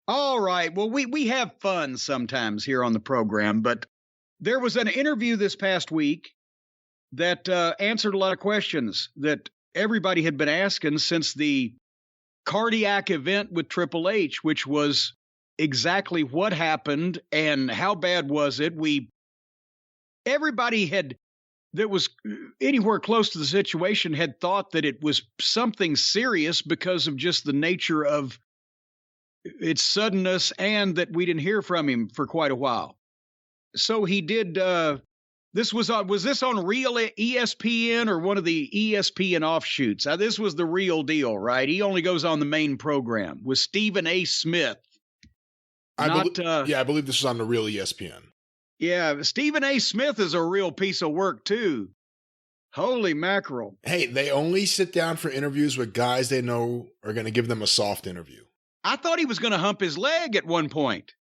All right. Well, we have fun sometimes here on the program, but there was an interview this past week that answered a lot of questions that everybody had been asking since the cardiac event with Triple H, which was exactly what happened and how bad was it. Everybody had that was anywhere close to the situation had thought that it was something serious because of just the nature of its suddenness and that we didn't hear from him for quite a while. So he did. This was this on real ESPN or one of the ESPN offshoots? This was the real deal, right? He only goes on the main program with Stephen A. Smith. I believe this is on the real ESPN. Yeah, Stephen A. Smith is a real piece of work too. Holy mackerel! Hey, they only sit down for interviews with guys they know are going to give them a soft interview. I thought he was going to hump his leg at one point.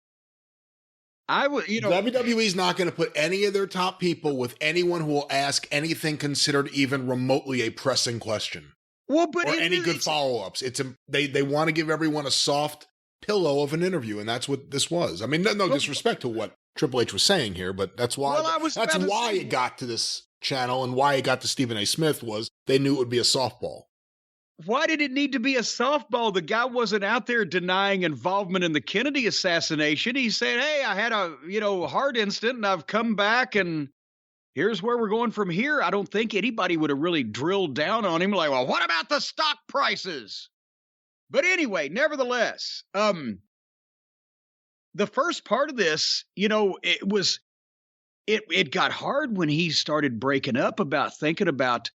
WWE's not going to put any of their top people with anyone who will ask anything considered even remotely a pressing question. Well, but or any good follow-ups. They want to give everyone a soft pillow of an interview, and that's what this was. I mean, no disrespect to what Triple H was saying here, but that's why it got to this channel and why it got to Stephen A. Smith was they knew it would be a softball. Why did it need to be a softball? The guy wasn't out there denying involvement in the Kennedy assassination. He said, hey, I had a, heart incident and I've come back and here's where we're going from here. I don't think anybody would have really drilled down on him like, well, what about the stock prices? But anyway, nevertheless, the first part of this, it got hard when he started breaking up about thinking about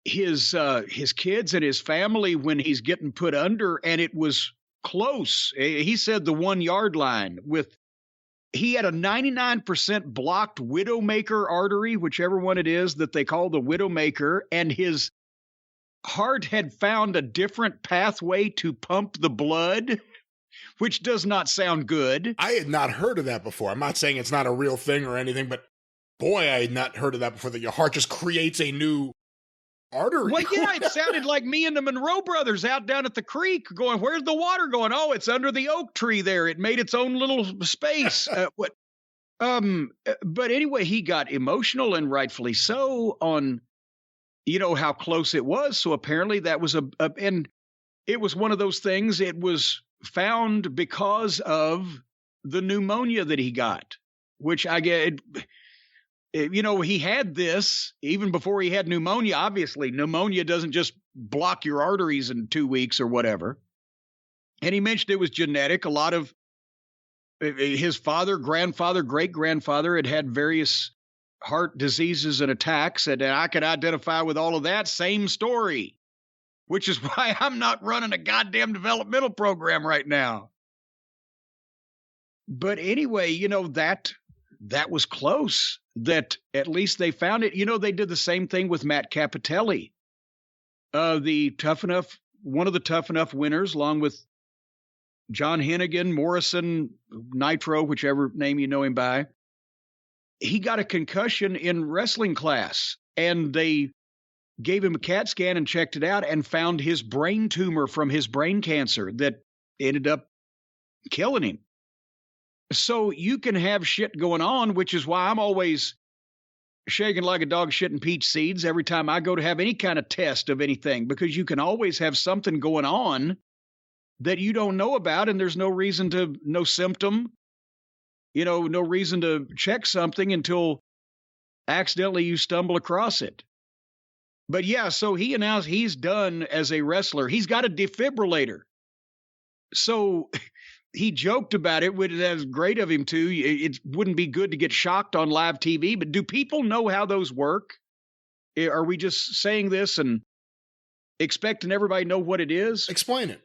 his kids and his family when he's getting put under, and it was close. He said the 1 yard line he had a 99% blocked widowmaker artery, whichever one it is that they call the widowmaker, and his heart had found a different pathway to pump the blood, which does not sound good. I had not heard of that before. I'm not saying it's not a real thing or anything, but boy, I had not heard of that before, that your heart just creates a new artery. Well, yeah, it sounded like me and the Monroe brothers out down at the creek going, where's the water going? Oh, it's under the oak tree there. It made its own little space. But anyway, he got emotional, and rightfully so, on, how close it was. So apparently that was and it was one of those things. It was found because of the pneumonia that he got, which I get. He had this even before he had pneumonia. Obviously, pneumonia doesn't just block your arteries in 2 weeks or whatever. And he mentioned it was genetic. A lot of his father, grandfather, great-grandfather had various heart diseases and attacks, and I could identify with all of that. Same story, which is why I'm not running a goddamn developmental program right now. But anyway, that was close, that at least they found it. They did the same thing with Matt Cappotelli, one of the Tough Enough winners, along with John Hennigan, Morrison, Nitro, whichever name you know him by. He got a concussion in wrestling class, and they gave him a CAT scan and checked it out and found his brain tumor from his brain cancer that ended up killing him. So you can have shit going on, which is why I'm always shaking like a dog shitting peach seeds every time I go to have any kind of test of anything, because you can always have something going on that you don't know about, and there's no symptom, no reason to check something until accidentally you stumble across it. But yeah, so he announced he's done as a wrestler. He's got a defibrillator. So he joked about it, which is great of him too. It wouldn't be good to get shocked on live TV, but do people know how those work? Are we just saying this and expecting everybody to know what it is? Explain it.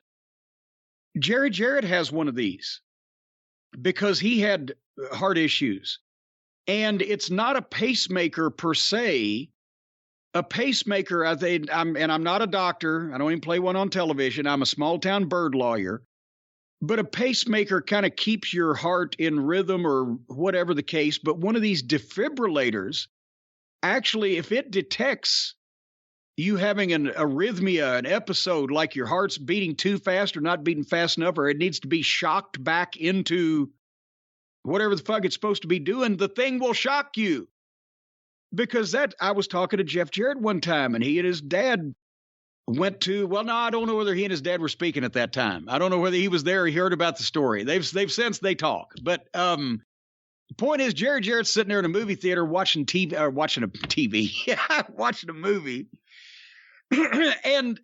Jerry Jarrett has one of these because he had heart issues, and it's not a pacemaker per se. A pacemaker, I'm not a doctor. I don't even play one on television. I'm a small town bird lawyer. But a pacemaker kind of keeps your heart in rhythm or whatever the case. But one of these defibrillators, actually, if it detects you having an arrhythmia, an episode like your heart's beating too fast or not beating fast enough, or it needs to be shocked back into whatever the fuck it's supposed to be doing, the thing will shock you. Because I was talking to Jeff Jarrett one time, and he and his dad went to, well, no, I don't know whether he and his dad were speaking at that time. I don't know whether he was there or he heard about the story. They've since they talk. But the point is, Jarrett's sitting there in a movie theater watching TV, or watching a movie. And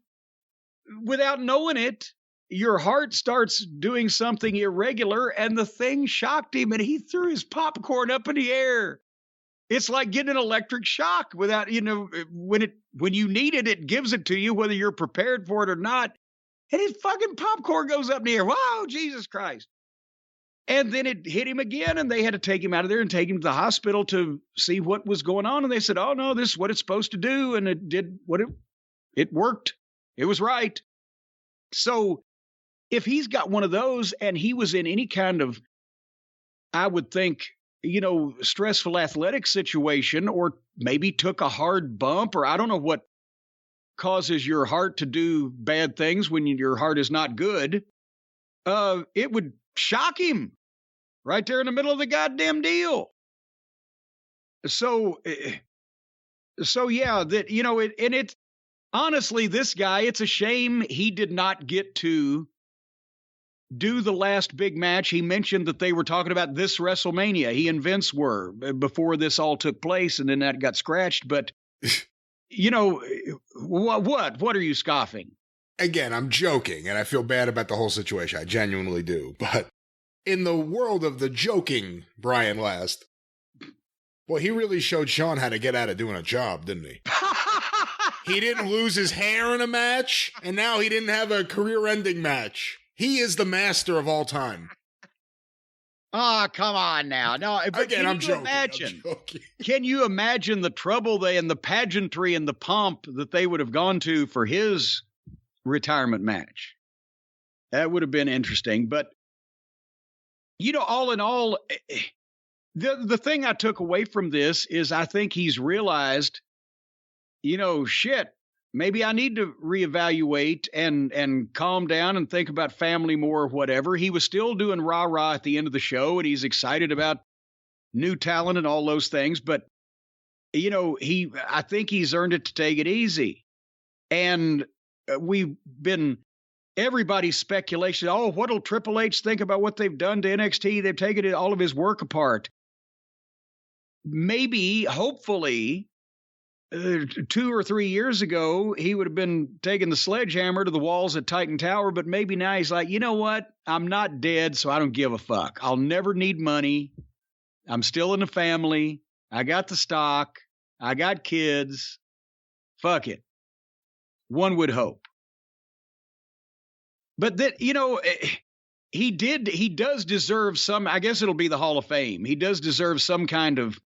without knowing it, your heart starts doing something irregular, and the thing shocked him, and he threw his popcorn up in the air. It's like getting an electric shock without, when you need it, it gives it to you, whether you're prepared for it or not. And his fucking popcorn goes up in the air. Wow, Jesus Christ. And then it hit him again, and they had to take him out of there and take him to the hospital to see what was going on. And they said, oh, no, this is what it's supposed to do. And it did what it worked. It was right. So if he's got one of those and he was in any kind of, I would think, stressful athletic situation, or maybe took a hard bump, or I don't know what causes your heart to do bad things when your heart is not good, it would shock him right there in the middle of the goddamn deal. So yeah, that, honestly, this guy, it's a shame he did not get to do the last big match. He mentioned that they were talking about this WrestleMania. He and Vince were before this all took place, and then that got scratched. But, what are you scoffing? Again, I'm joking, and I feel bad about the whole situation. I genuinely do. But in the world of the joking, Brian Last, well, he really showed Sean how to get out of doing a job, didn't he? He didn't lose his hair in a match, and now he didn't have a career-ending match. He is the master of all time. Oh, come on now. No, but again, I'm joking. Can you imagine the trouble and the pageantry and the pomp that they would have gone to for his retirement match? That would have been interesting. But, all in all, the thing I took away from this is I think he's realized, shit. Maybe I need to reevaluate and calm down and think about family more or whatever. He was still doing rah-rah at the end of the show, and he's excited about new talent and all those things. But, I think he's earned it to take it easy. And everybody's speculation, what'll Triple H think about what they've done to NXT? They've taken all of his work apart. Maybe, hopefully, 2 or 3 years ago, he would have been taking the sledgehammer to the walls at Titan Tower, but maybe now he's like, you know what? I'm not dead, so I don't give a fuck. I'll never need money. I'm still in the family. I got the stock. I got kids. Fuck it. One would hope. But that, he does deserve some, I guess it'll be the Hall of Fame. He does deserve some kind of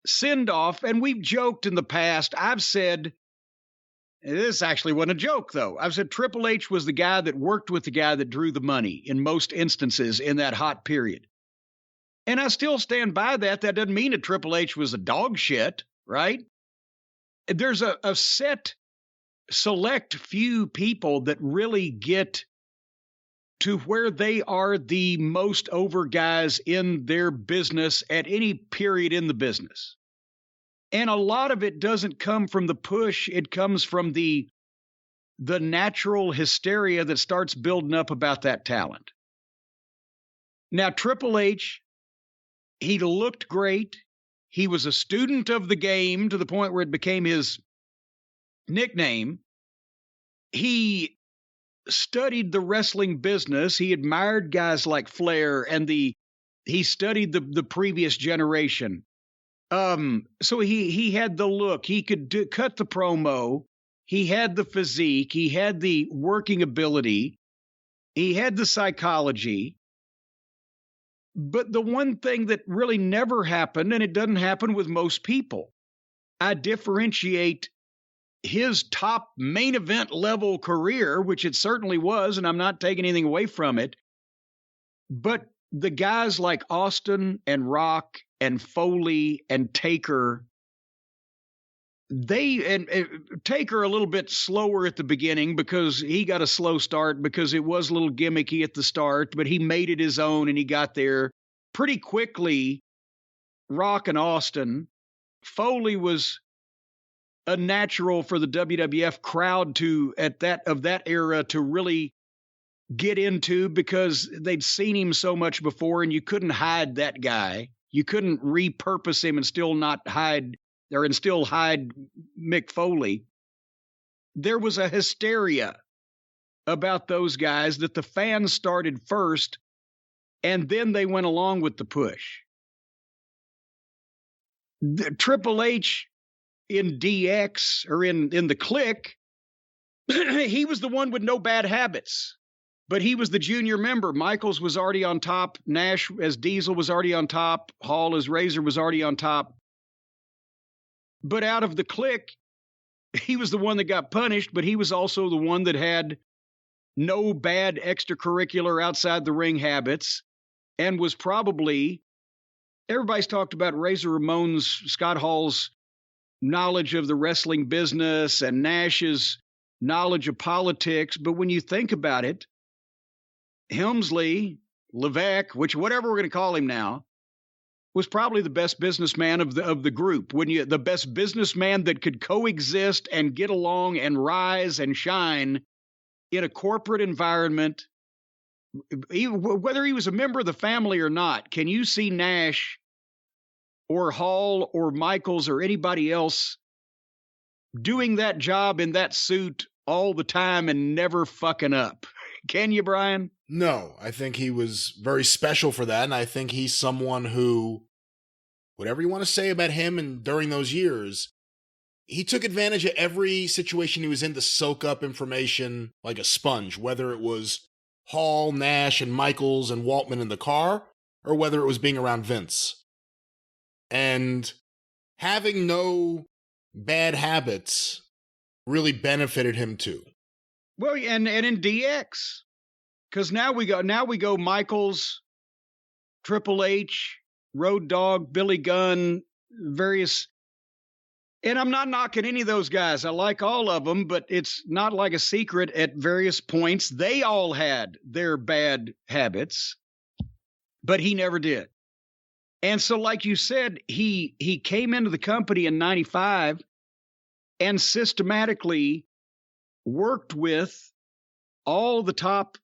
send off, and we've joked in the past. I've said, this actually wasn't a joke, though. I've said Triple H was the guy that worked with the guy that drew the money in most instances in that hot period. And I still stand by that. That doesn't mean that Triple H was a dog shit, right? There's a select few people that really get to where they are the most over guys in their business at any period in the business. And a lot of it doesn't come from the push. It comes from the natural hysteria that starts building up about that talent. Now, Triple H, he looked great. He was a student of the game to the point where it became his nickname. He studied the wrestling business. He admired guys like Flair, and he studied the previous generation. So he had the look. He could cut the promo. He had the physique. He had the working ability. He had the psychology. But the one thing that really never happened, and it doesn't happen with most people, I differentiate his top main event level career, which it certainly was, and I'm not taking anything away from it. But the guys like Austin and Rock and Foley and Taker, and Taker a little bit slower at the beginning because he got a slow start because it was a little gimmicky at the start, but he made it his own and he got there pretty quickly. Rock and Austin. Foley was a natural for the WWF crowd of that era to really get into because they'd seen him so much before, and you couldn't hide that guy. You couldn't repurpose him and still hide Mick Foley. There was a hysteria about those guys that the fans started first, and then they went along with the push. Triple H in DX or in the Click, he was the one with no bad habits, but he was the junior member. Michaels was already on top. Nash as Diesel was already on top. Hall as Razor was already on top. But out of the Click, he was the one that got punished, but he was also the one that had no bad extracurricular outside the ring habits and was probably, everybody's talked about Razor Ramon's, Scott Hall's knowledge of the wrestling business and Nash's knowledge of politics. But when you think about it, Helmsley, Levesque, whatever we're going to call him now, was probably the best businessman of the group. The best businessman that could coexist and get along and rise and shine in a corporate environment, whether he was a member of the family or not. Can you see Nash or Hall or Michaels or anybody else doing that job in that suit all the time and never fucking up? Can you, Brian? No, I think he was very special for that, and I think he's someone who, whatever you want to say about him and during those years, he took advantage of every situation he was in to soak up information like a sponge, whether it was Hall, Nash, and Michaels and Waltman in the car, or whether it was being around Vince. And having no bad habits really benefited him too. Well, and in DX, because now we go Michaels, Triple H, Road Dogg, Billy Gunn, various. And I'm not knocking any of those guys. I like all of them, but it's not like a secret at various points. They all had their bad habits, but he never did. And so, like you said, he came into the company in 95 and systematically worked with all the top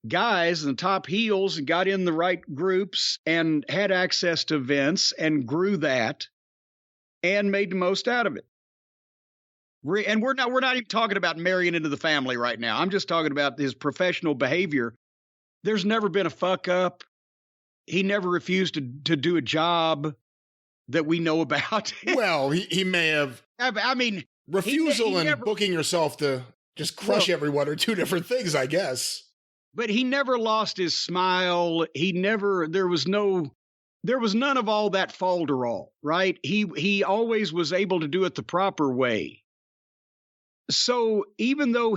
guys and the top heels and got in the right groups and had access to Vince and grew that and made the most out of it. And we're not even talking about marrying into the family right now. I'm just talking about his professional behavior. There's never been a fuck up. He never refused to do a job that we know about. Well, he may have. I mean, refusal and booking yourself to just crush everyone are two different things, I guess. But he never lost his smile. There was none of all that falderall, right? He always was able to do it the proper way. So even though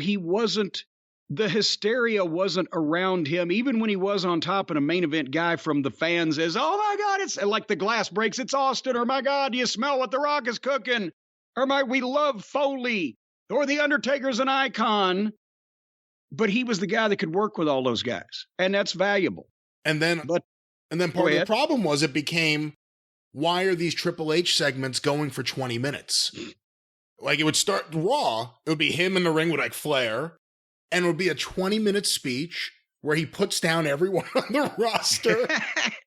the hysteria wasn't around him, even when he was on top and a main event guy from the fans is, oh my God, it's like the glass breaks, it's Austin, or my God, do you smell what The Rock is cooking? Or we love Foley, or The Undertaker's an icon. But he was the guy that could work with all those guys, and that's valuable. And then part of the problem was it became, why are these Triple H segments going for 20 minutes? Like, it would start Raw, it would be him in the ring with like Flair, and it would be a 20-minute speech where he puts down everyone on the roster,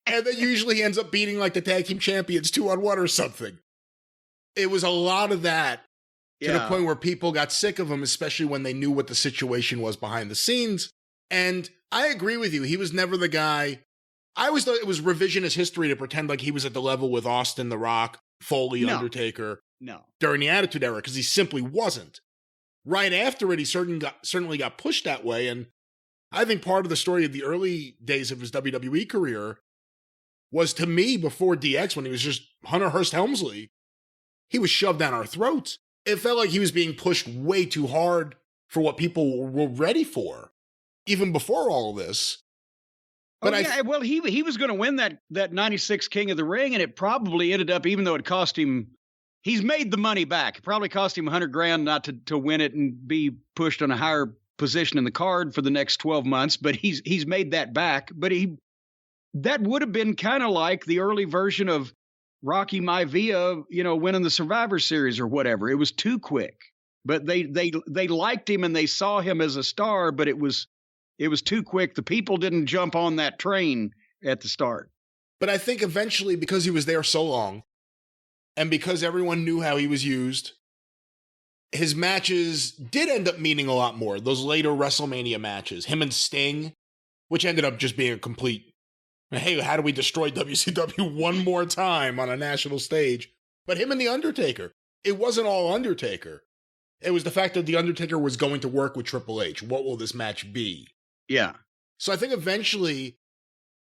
and then usually he ends up beating like the tag team champions 2-on-1 or something. It was a lot of that. To the point where people got sick of him, especially when they knew what the situation was behind the scenes. And I agree with you. He was never the guy. I always thought it was revisionist history to pretend like he was at the level with Austin, The Rock, Foley, Undertaker. No. During the Attitude Era, because he simply wasn't. Right after it, he certainly got pushed that way. And I think part of the story of the early days of his WWE career was, to me, before DX, when he was just Hunter Hearst Helmsley, he was shoved down our throats. It felt like he was being pushed way too hard for what people were ready for, even before all this. But he was going to win that 96 King of the Ring, and it probably ended up, even though it cost him he's made the money back. It probably cost him $100,000 not to win it and be pushed on a higher position in the card for the next 12 months, but he's made that back. But that would have been kind of like the early version of Rocky Maivia, winning the Survivor Series or whatever. It was too quick. But they liked him and they saw him as a star, but it was too quick. The people didn't jump on that train at the start. But I think eventually, because he was there so long, and because everyone knew how he was used, his matches did end up meaning a lot more. Those later WrestleMania matches, him and Sting, which ended up just being a complete, hey, how do we destroy WCW one more time on a national stage? But him and The Undertaker, it wasn't all Undertaker. It was the fact that The Undertaker was going to work with Triple H. What will this match be? Yeah. So I think eventually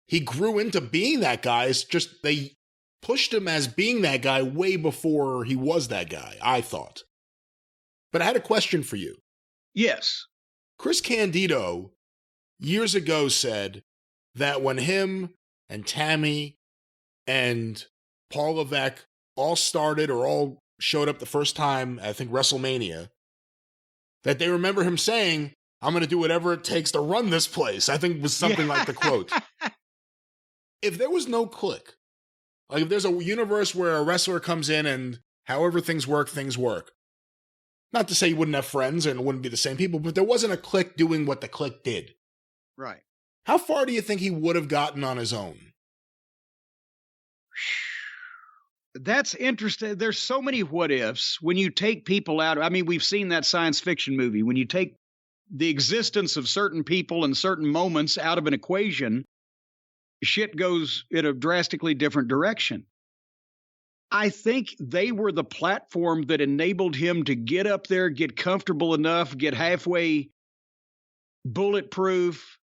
he grew into being that guy. It's just they pushed him as being that guy way before he was that guy, I thought. But I had a question for you. Yes. Chris Candido years ago said that when him and Tammy and Paul Levesque all started or all showed up the first time, I think WrestleMania, that they remember him saying, I'm going to do whatever it takes to run this place. I think it was something like the quote. If there was no click, like if there's a universe where a wrestler comes in and however things work, not to say you wouldn't have friends and it wouldn't be the same people, but there wasn't a click doing what the click did. Right. How far do you think he would have gotten on his own? That's interesting. There's so many what ifs when you take people out. I mean, we've seen that science fiction movie. When you take the existence of certain people and certain moments out of an equation, shit goes in a drastically different direction. I think they were the platform that enabled him to get up there, get comfortable enough, get halfway bulletproof.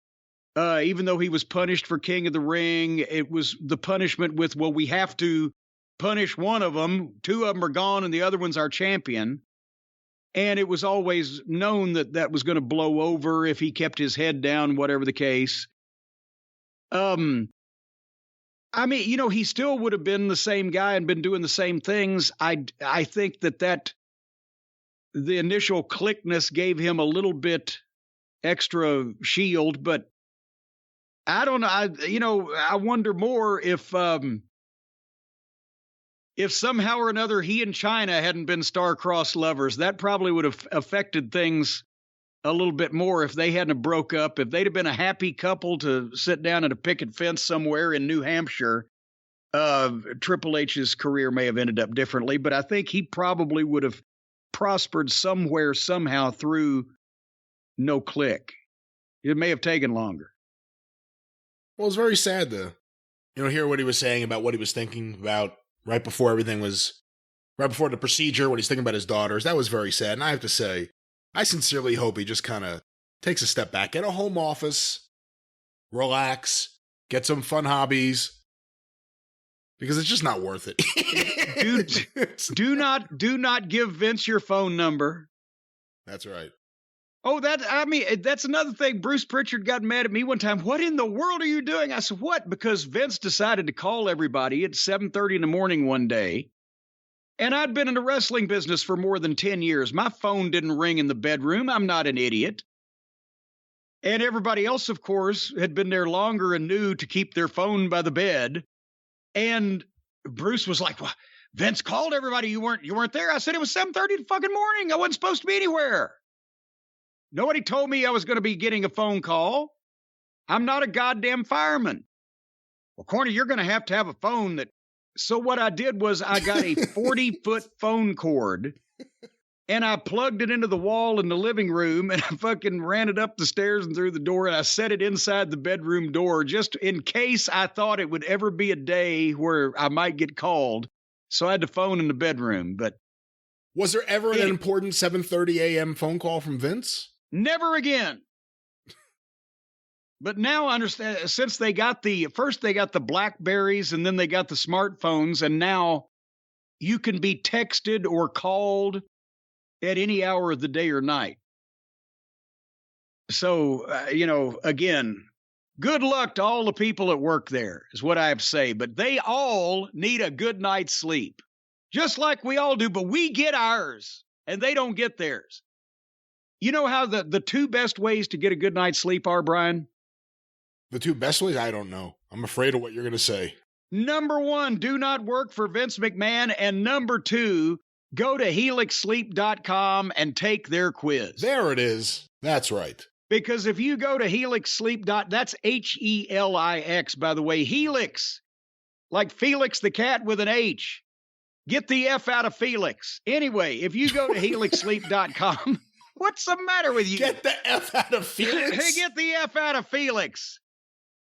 Even though he was punished for King of the Ring, it was the punishment with, well, we have to punish one of them. Two of them are gone and the other one's our champion. And it was always known that was going to blow over if he kept his head down, whatever the case. I mean, he still would have been the same guy and been doing the same things. I think that the initial clickness gave him a little bit extra shield, but I don't know. I wonder more if somehow or another he and China hadn't been star-crossed lovers, that probably would have affected things a little bit more if they hadn't broke up. If they'd have been a happy couple to sit down at a picket fence somewhere in New Hampshire, Triple H's career may have ended up differently, but I think he probably would have prospered somewhere, somehow through no click. It may have taken longer. Well, it's very sad to, hear what he was saying about what he was thinking about right before the procedure, when he's thinking about his daughters. That was very sad. And I have to say, I sincerely hope he just kind of takes a step back, get a home office, relax, get some fun hobbies, because it's just not worth it. Dude, do not give Vince your phone number. That's right. Oh, that's another thing. Bruce Pritchard got mad at me one time. What in the world are you doing? I said, what? Because Vince decided to call everybody at 7:30 in the morning one day. And I'd been in the wrestling business for more than 10 years. My phone didn't ring in the bedroom. I'm not an idiot. And everybody else, of course, had been there longer and knew to keep their phone by the bed. And Bruce was like, well, Vince called everybody. You weren't there. I said, it was 7:30 in the fucking morning. I wasn't supposed to be anywhere. Nobody told me I was going to be getting a phone call. I'm not a goddamn fireman. Well, Corny, you're going to have a phone that. So what I did was I got a 40-foot phone cord and I plugged it into the wall in the living room and I fucking ran it up the stairs and through the door and I set it inside the bedroom door just in case I thought it would ever be a day where I might get called. So I had the phone in the bedroom. But was there ever an important 7:30 a.m. phone call from Vince? Never again. But now I understand, since they got the Blackberries and then they got the smartphones, and now you can be texted or called at any hour of the day or night. So, again, good luck to all the people that work there is what I have to say. But they all need a good night's sleep. Just like we all do, but we get ours, and they don't get theirs. You know how the two best ways to get a good night's sleep are, Brian? The two best ways? I don't know. I'm afraid of what you're going to say. Number 1, do not work for Vince McMahon. And number 2, go to helixsleep.com and take their quiz. There it is. That's right. Because if you go to helixsleep. That's Helix, by the way. Helix. Like Felix the cat with an H. Get the F out of Felix. Anyway, if you go to helixsleep.com, what's the matter with you? Get the F out of Felix? Hey, get the F out of Felix.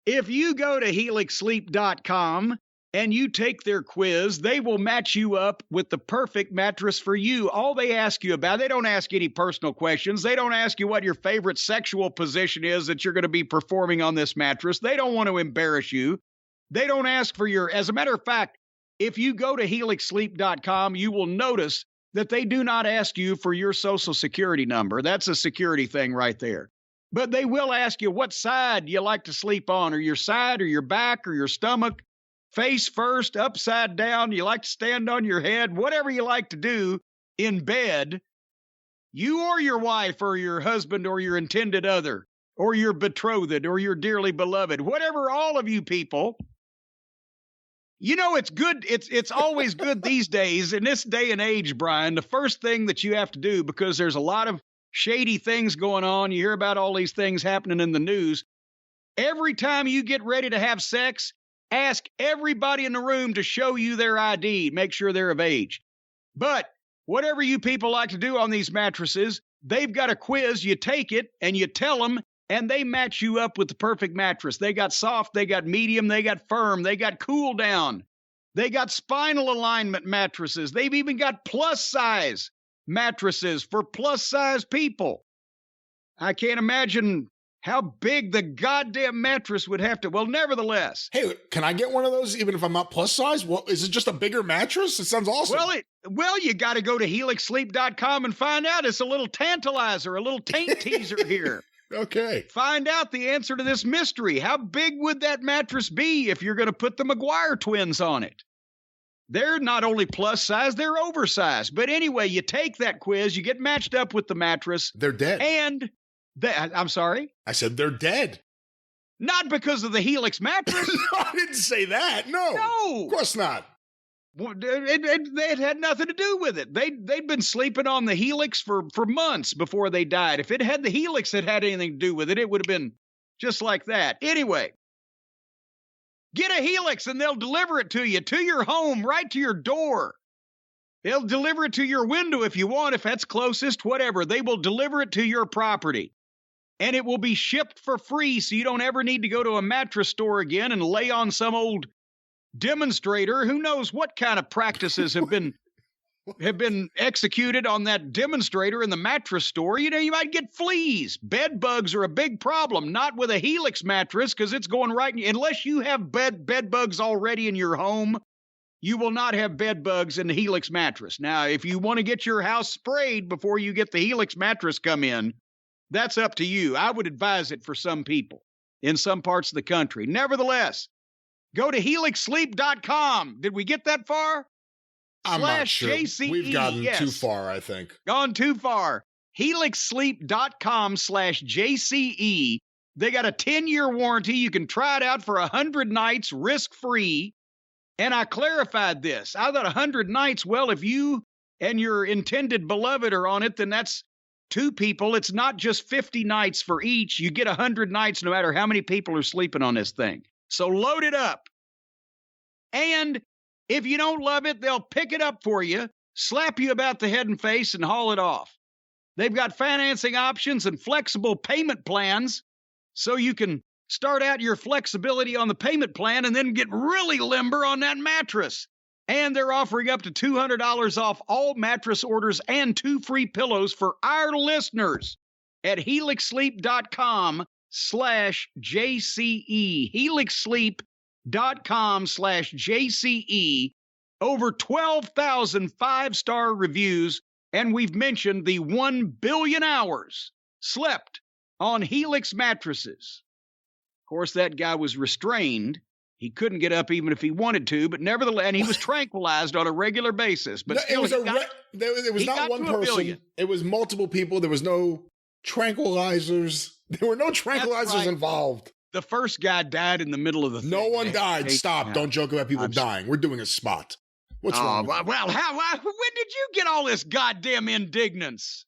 If you go to helixsleep.com and you take their quiz, they will match you up with the perfect mattress for you. All they ask you about, they don't ask any personal questions. They don't ask you what your favorite sexual position is that you're going to be performing on this mattress. They don't want to embarrass you. They don't ask for your, as a matter of fact, if you go to helixsleep.com, you will notice that they do not ask you for your social security number. That's a security thing right there. But they will ask you what side you like to sleep on, or your side, or your back, or your stomach, face first, upside down. You like to stand on your head, whatever you like to do in bed, you or your wife or your husband or your intended other or your betrothed or your dearly beloved, whatever, all of you people. You know, it's good. It's always good these days, in this day and age, Brian, the first thing that you have to do, because there's a lot of shady things going on. You hear about all these things happening in the news. Every time you get ready to have sex, ask everybody in the room to show you their ID. Make sure they're of age. But whatever you people like to do on these mattresses, they've got a quiz. You take it and you tell them, and they match you up with the perfect mattress. They got soft, they got medium, they got firm, they got cool down. They got spinal alignment mattresses. They've even got plus size mattresses for plus size people. I can't imagine how big the goddamn mattress would have to. Well, nevertheless. Hey, can I get one of those even if I'm not plus size? Well, is it just a bigger mattress? It sounds awesome. Well, you got to go to helixsleep.com and find out. It's a little tantalizer, a little taint teaser here. Okay. Find out the answer to this mystery. How big would that mattress be if you're going to put the McGuire twins on it? They're not only plus size, they're oversized. But anyway, you take that quiz, you get matched up with the mattress. They're dead. And I'm sorry? I said they're dead. Not because of the Helix mattress. No, I didn't say that. No. Of course not. Well, it had nothing to do with it. They'd been sleeping on the Helix for months before they died. If it had the Helix that had anything to do with it, it would have been just like that. Anyway, get a Helix and they'll deliver it to you, to your home, right to your door. They'll deliver it to your window if you want, if that's closest, whatever. They will deliver it to your property. And it will be shipped for free, so you don't ever need to go to a mattress store again and lay on some old demonstrator. Who knows what kind of practices have been executed on that demonstrator in the mattress store. You know, you might get fleas. Bed bugs are a big problem. Not with a Helix mattress, because it's going right in, unless you have bed bugs already in your home, you will not have bed bugs in the Helix mattress. Now, if you want to get your house sprayed before you get the Helix mattress come in, that's up to you. I would advise it for some people in some parts of the country. Nevertheless, go to helixsleep.com. Did we get that far? I'm not sure. JCE. We've gotten too far, I think. Gone too far. helixsleep.com/JCE. They got a 10-year warranty. You can try it out for 100 nights risk-free. And I clarified this. I thought 100 nights, well, if you and your intended beloved are on it, then that's 2 people. It's not just 50 nights for each. You get 100 nights no matter how many people are sleeping on this thing. So load it up. And if you don't love it, they'll pick it up for you, slap you about the head and face, and haul it off. They've got financing options and flexible payment plans, so you can start out your flexibility on the payment plan and then get really limber on that mattress. And they're offering up to $200 off all mattress orders and 2 free pillows for our listeners at helixsleep.com/JCE. helixsleep.com/JCE. Over 12,000 5-star reviews, and we've mentioned the 1 billion hours slept on Helix mattresses. Of course, that guy was restrained He couldn't get up even if he wanted to, but nevertheless, and he was tranquilized on a regular basis. But no, still, there was not one person. It was multiple people. There was no tranquilizers. There were no tranquilizers involved. The first guy died in the middle of the thing. No one died. Stop. Don't joke about people dying. We're doing a spot. What's wrong? Well, when did you get all this goddamn indignance?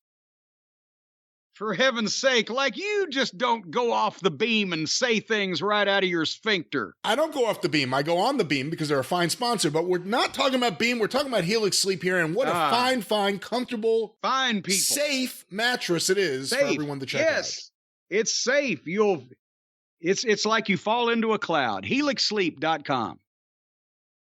For heaven's sake, like you just don't go off the beam and say things right out of your sphincter. I don't go off the beam. I go on the beam because they're a fine sponsor, but we're not talking about beam. We're talking about Helix Sleep here, and what a fine, comfortable, safe mattress it is for everyone to check out. Yes, it's safe. It's like you fall into a cloud. HelixSleep.com.